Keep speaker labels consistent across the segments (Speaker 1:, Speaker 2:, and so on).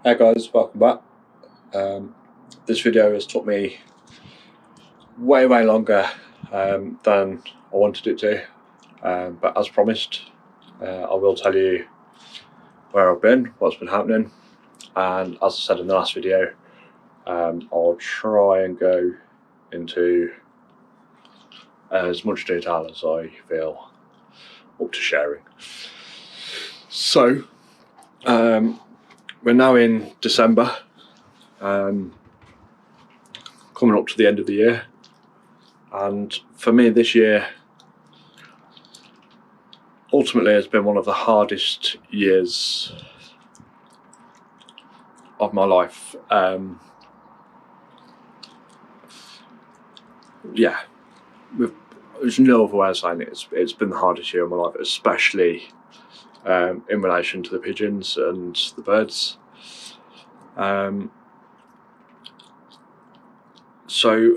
Speaker 1: Hey guys, welcome back. This video has took me way longer than I wanted it to, but as promised, I will tell you where I've been, what's been happening, and as I said in the last video, I'll try and go into as much detail as I feel up to sharing. So, we're now in December, coming up to the end of the year, and for me this year ultimately has been one of the hardest years of my life. There's no other way of saying it. It's been the hardest year of my life, especially in relation to the pigeons and the birds. So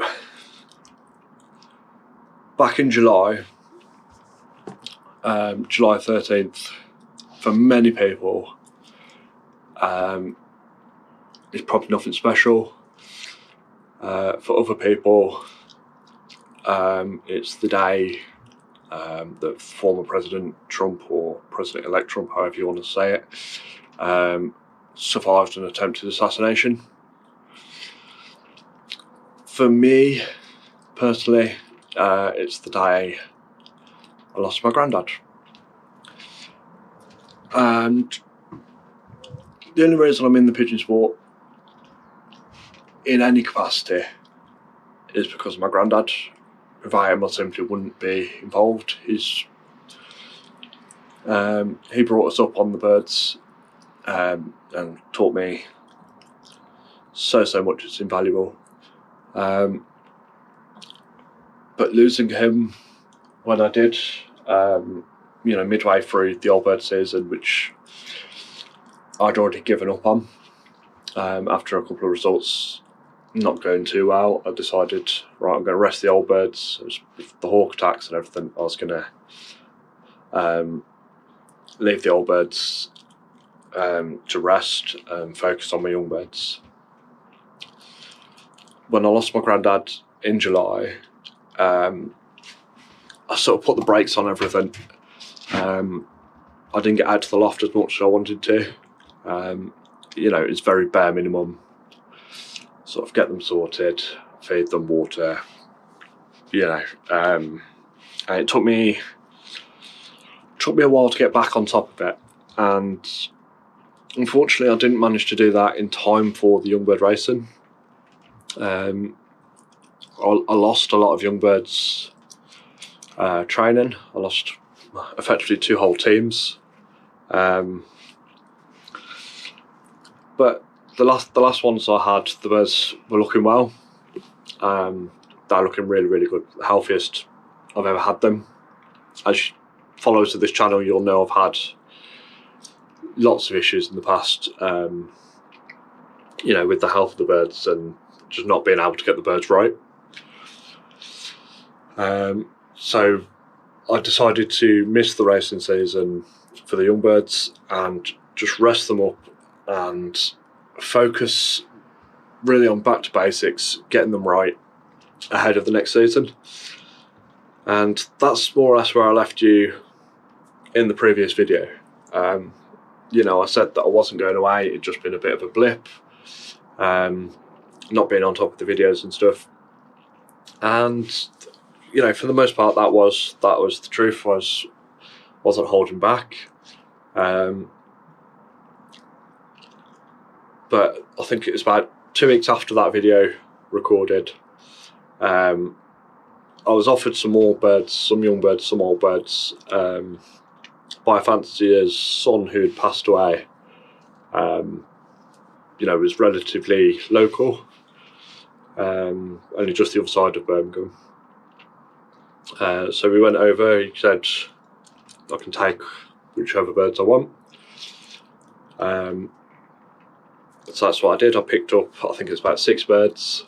Speaker 1: back in July 13th, for many people, it's probably nothing special. For other people, it's the day that former President Trump, or President-elect Trump, however you want to say it, survived an attempted assassination. For me, personally, it's the day I lost my granddad. And the only reason I'm in the pigeon sport in any capacity is because of my granddad. Without him, I simply wouldn't be involved. He brought us up on the birds and taught me so much. It's invaluable. But losing him when I did, midway through the old bird season, which I'd already given up on, after a couple of results not going too well, I decided, right, I'm going to rest the old birds. With the hawk attacks and everything, I was going to leave the old birds to rest and focus on my young birds. When I lost my granddad in July, I sort of put the brakes on everything. I didn't get out to the loft as much as I wanted to. It's very bare minimum. Sort of get them sorted, feed them water, and it took me a while to get back on top of it, and unfortunately I didn't manage to do that in time for the young bird racing. I lost a lot of young birds training. I lost effectively 2 whole teams, but the last ones I had, the birds were looking well. They're looking really good, the healthiest I've ever had them. As followers of this channel, you'll know I've had lots of issues in the past, with the health of the birds and just not being able to get the birds right. So I decided to miss the racing season for the young birds and just rest them up and focus really on back to basics, getting them right ahead of the next season. And that's more or less where I left you in the previous video. I said that I wasn't going away, it'd just been a bit of a blip, not being on top of the videos and stuff. And for the most part, that was the truth. Wasn't holding back. But I think it was about 2 weeks after that video recorded, I was offered some more birds, some young birds, some old birds, by a fancier's son who had passed away. It was relatively local, only just the other side of Birmingham. So we went over. He said I can take whichever birds I want. So that's what I did. I picked up, I think it's about 6 birds,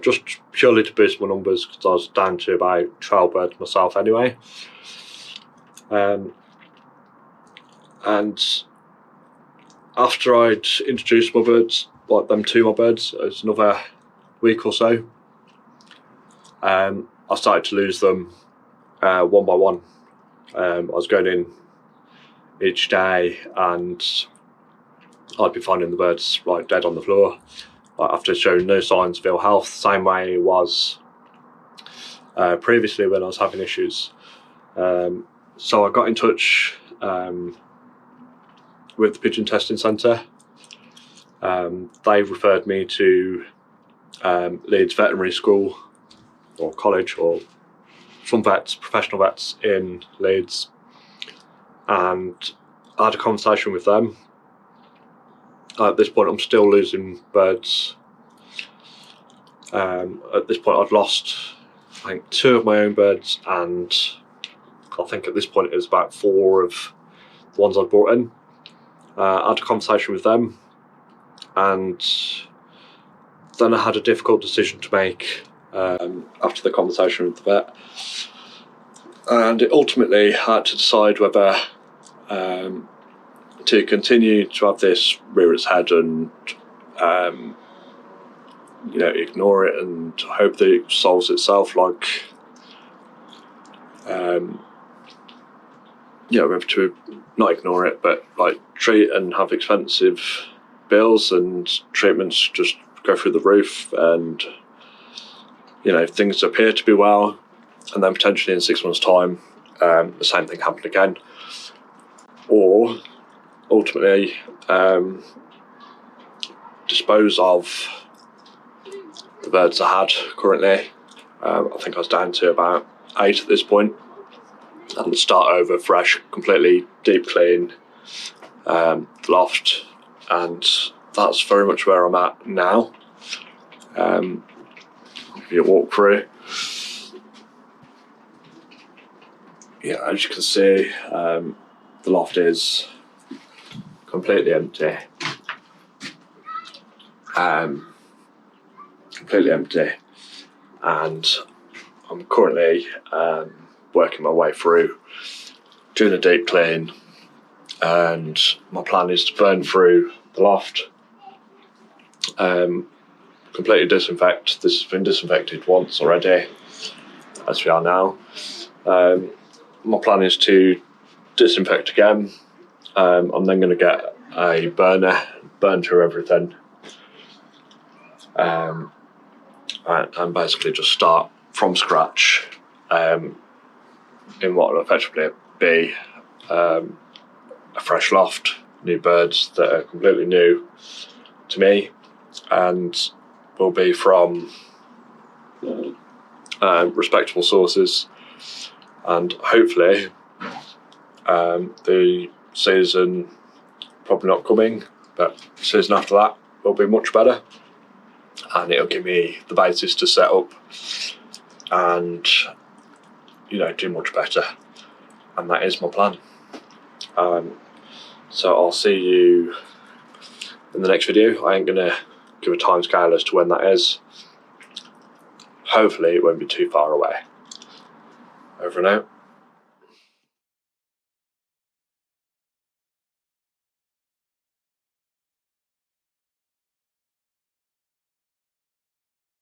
Speaker 1: just purely to boost my numbers, because I was down to about 12 birds myself anyway. And after I'd introduced my birds, like them to my birds, it's another week or so, I started to lose them one by one. I was going in each day and I'd be finding the birds like dead on the floor, like after showing no signs of ill health, same way it was previously when I was having issues. So I got in touch with the pigeon testing centre. They referred me to Leeds Veterinary School or college, or some vets, professional vets in Leeds, and I had a conversation with them. At this point I'm still losing birds. At this point I'd lost, I think, 2 of my own birds, and I think at this point it was about 4 of the ones I'd brought in. I had a conversation with them, and then I had a difficult decision to make after the conversation with the vet, and ultimately I had to decide whether to continue to have this rear its head and ignore it and hope that it solves itself, like whether to not ignore it but like treat and have expensive bills and treatments just go through the roof, and things appear to be well, and then potentially in 6 months' time the same thing happened again, or ultimately dispose of the birds I had currently. I think I was down to about 8 at this point, and start over fresh, completely deep clean the loft, and that's very much where I'm at now. If you walk through, as you can see, the loft is completely empty. And I'm currently working my way through doing a deep clean, and my plan is to burn through the loft, completely disinfect. This has been disinfected once already, as we are now. My plan is to disinfect again. I'm then going to get a burner, burn through everything, and basically just start from scratch in what will effectively be a fresh loft, new birds that are completely new to me, and will be from respectable sources, and hopefully the season, probably not coming, but the season after that will be much better, and it'll give me the basis to set up and do much better, and that is my plan. So I'll see you in the next video. I ain't gonna give a time scale as to when that is. Hopefully it won't be too far away. Over and out.